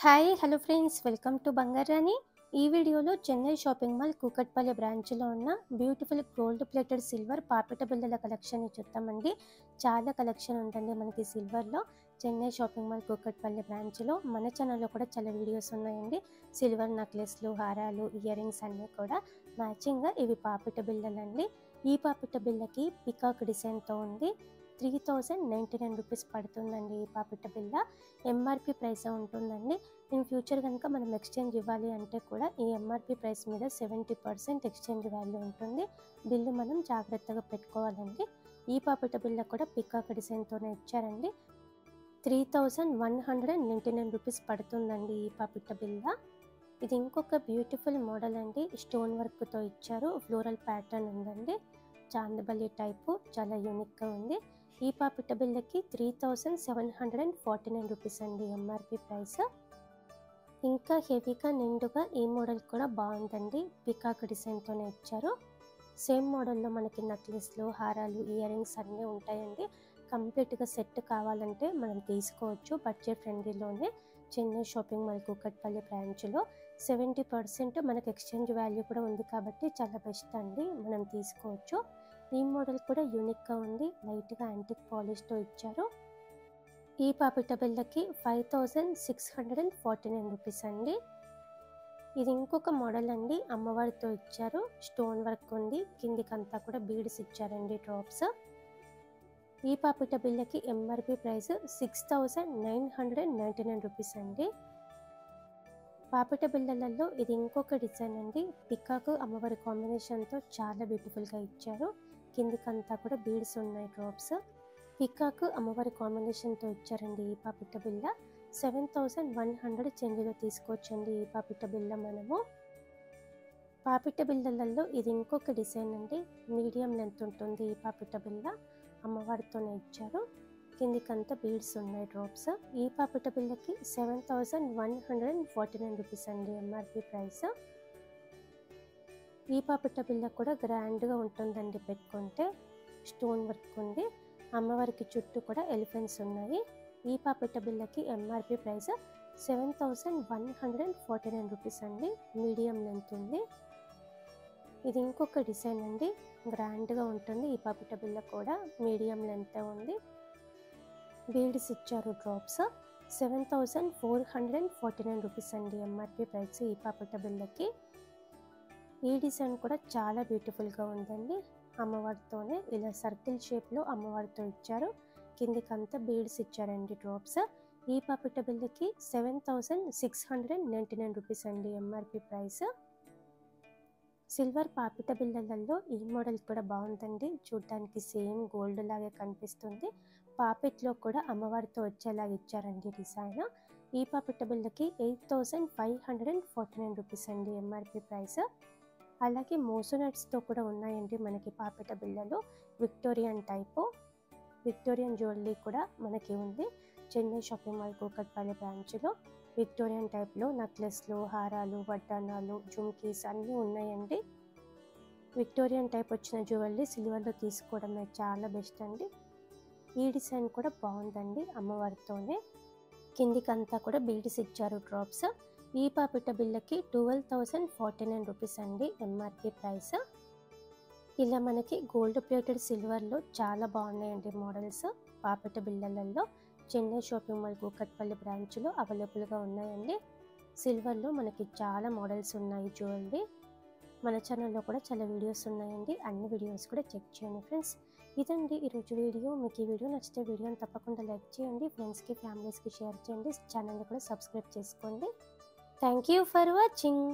Hi hello friends, welcome to Bangarani. ఈ వీడియోలో Chennai shopping mall Kukatpally బ్రాంచ్లో ఉన్న బ్యూటిఫుల్ గోల్డ్ ప్లేటెడ్ సిల్వర్ పాపిట బిళ్ళల కలెక్షన్ని చూద్దామండి. చాలా కలెక్షన్ ఉందండి మనకి సిల్వర్లో. చెన్నై షాపింగ్ మాల్ కూకట్పల్లి బ్రాంచ్లో మన ఛానల్లో కూడా చాలా వీడియోస్ ఉన్నాయండి. సిల్వర్ నెక్లెస్లు, హారాలు, ఇయర్ రింగ్స్ అన్నీ కూడా మ్యాచింగ్గా ఇవి పాపిట బిళ్ళలండి. ఈ పాపిట బిళ్ళకి పికాక్ డిజైన్తో ఉంది. 3099 రూపీస్ పడుతుందండి ఈ పాపిట బిళ్ళ. ఎంఆర్పి ప్రైస్ ఉంటుందండి. ఇన్ ఫ్యూచర్ కనుక మనం ఎక్స్చేంజ్ ఇవ్వాలి అంటే కూడా ఈ ఎంఆర్పి ప్రైస్ మీద 70% ఎక్స్చేంజ్ వాల్యూ ఉంటుంది. బిల్లు మనం జాగ్రత్తగా పెట్టుకోవాలండి. ఈ పాపిట బిళ్ళ కూడా పికాక్ డిజైన్తోనే ఇచ్చారండి. 3199 రూపీస్ పడుతుందండి ఈ పాపిట బిళ్ళ. ఇది ఇంకొక బ్యూటిఫుల్ మోడల్ అండి. స్టోన్ వర్క్తో ఇచ్చారు. ఫ్లోరల్ ప్యాటర్న్ ఉందండి. చాందబల్లి టైపు చాలా యూనిక్గా ఉంది. ఈ పాపిట బిళ్ళకి 3749 రూపీస్ అండి ఎంఆర్పి ప్రైస్. ఇంకా హెవీగా నిండుగా ఈ మోడల్ కూడా బాగుందండి. పికాక్ డిజైన్తోనే ఇచ్చారు. సేమ్ మోడల్లో మనకి నెక్లెస్లు, హారాలు, ఇయర్ రింగ్స్ అన్నీ ఉంటాయండి. కంప్లీట్గా సెట్ కావాలంటే మనం తీసుకోవచ్చు బడ్జెట్ ఫ్రెండ్లీలోనే. చెన్నై షాపింగ్ మాల్ కూకట్పల్లి బ్రాంచ్లో 70% మనకి ఎక్స్చేంజ్ వాల్యూ కూడా ఉంది కాబట్టి చాలా బెస్ట్ అండి, మనం తీసుకోవచ్చు. ఈ మోడల్ కూడా యూనిక్గా ఉంది. లైట్గా యాంటిక్ పాలిష్తో ఇచ్చారు. ఈ పాపిట బిళ్ళకి 5649 రూపీస్ అండి. ఇది ఇంకొక మోడల్ అండి. అమ్మవారితో ఇచ్చారు. స్టోన్ వర్క్ ఉంది. కిందికంతా కూడా బీడ్స్ ఇచ్చారండి, డ్రాప్స్. ఈ పాపిట బిళ్ళకి ఎంఆర్పి ప్రైస్ 6999 రూపీస్ అండి. పాపిట బిళ్ళలలో ఇది ఇంకొక డిజైన్ అండి. పికాక్ అమ్మవారి కాంబినేషన్తో చాలా బ్యూటిఫుల్గా ఇచ్చారు. కిందికంతా కూడా బీడ్స్ ఉన్నాయి, డ్రాప్స్. పికాక్ అమ్మవారి కాంబినేషన్తో ఇచ్చారండి ఈ పాపిట బిళ్ళ. 7100 చేంజ్లో తీసుకోవచ్చండి ఈ పాపిట బిళ్ళ మనము. పాపిట బిళ్ళలలో ఇది ఇంకొక డిజైన్ అండి. మీడియం లెంత్ ఉంటుంది ఈ పాపిట బిళ్ళ. అమ్మవారితోనే ఇచ్చారు. కిందికంతా బీడ్స్ ఉన్నాయి, డ్రాప్స్. ఈ పాపిట బిళ్ళకి 7149 రూపీస్ అండి ఎంఆర్పి ప్రైస్. ఈ పాపిట బిళ్ళ కూడా గ్రాండ్గా ఉంటుందండి పెట్టుకుంటే. స్టోన్ వర్క్ ఉంది. అమ్మవారికి చుట్టూ కూడా ఎలిఫెంట్స్ ఉన్నాయి. ఈ పాపిట బిళ్ళకి ఎంఆర్పి ప్రైస్ 7149 రూపీస్ అండి. మీడియం లెంత్ ఉంది. ఇది ఇంకొక డిజైన్ అండి. గ్రాండ్గా ఉంటుంది ఈ పాపిట బిళ్ళ కూడా. మీడియం లెంత్ ఉంది. బీడ్స్ ఇచ్చారు, డ్రాప్స్. 7449 రూపీస్ అండి ఎంఆర్పి ప్రైస్ ఈ పాపిట బిళ్ళకి. ఈ డిజైన్ కూడా చాలా బ్యూటిఫుల్గా ఉందండి. అమ్మవారితోనే ఇలా సర్కిల్ షేప్లో అమ్మవారితో ఇచ్చారు. కిందికంతా బీడ్స్ ఇచ్చారండి, డ్రాప్స్. ఈ పాపిట బిళ్ళకి 7699 రూపీస్ అండి ఎంఆర్పి ప్రైస్. సిల్వర్ పాపిట బిళ్ళలలో ఈ మోడల్ కూడా బాగుందండి. చూడ్డానికి సేమ్ గోల్డ్ లాగే కనిపిస్తుంది. పాపిట్లో కూడా అమ్మవారితో వచ్చేలాగా ఇచ్చారండి డిజైన్. ఈ పాపిట బిళ్ళకి 8549 రూపీస్ అండి ఎంఆర్పి ప్రైస్. అలాగే మోసోనట్స్తో కూడా ఉన్నాయండి మనకి పాపిట బిళ్ళలు. విక్టోరియన్ టైపు, విక్టోరియన్ జ్యువెలరీ కూడా మనకి ఉంది. చెన్నై షాపింగ్ మాల్ కూకట్పల్లి బ్రాంచ్లో విక్టోరియన్ టైప్లో నెక్లెస్లు, హారాలు, వడ్డానాలు, జుమ్కీస్ అన్నీ ఉన్నాయండి. విక్టోరియన్ టైప్ వచ్చిన జ్యువెలరీ సిల్వర్లో తీసుకోవడమే చాలా బెస్ట్ అండి. ఈ డిజైన్ కూడా బాగుందండి అమ్మవారితోనే. కిందికంతా కూడా బీడ్స్ ఇచ్చారు, డ్రాప్స్. ఈ పాపిట బిళ్ళకి 12,049 రూపీస్ అండి ఎంఆర్పి ప్రైస్. ఇలా మనకి గోల్డ్ ప్లేటెడ్ సిల్వర్లో చాలా బాగున్నాయండి మోడల్స్. పాపిట బిళ్ళలలో చెన్నై షాపింగ్ మాల్ కూకట్పల్లి బ్రాంచ్లో అవైలబుల్గా ఉన్నాయండి. సిల్వర్లో మనకి చాలా మోడల్స్ ఉన్నాయి జ్యువెలరీ. మన ఛానల్లో కూడా చాలా వీడియోస్ ఉన్నాయండి. అన్ని వీడియోస్ కూడా చెక్ చేయండి ఫ్రెండ్స్. ఇదండి ఈరోజు వీడియో. మీకు ఈ వీడియో నచ్చితే వీడియోని తప్పకుండా లైక్ చేయండి. ఫ్రెండ్స్కి, ఫ్యామిలీస్కి షేర్ చేయండి. ఛానల్ని కూడా సబ్స్క్రైబ్ చేసుకోండి. Thank you for watching.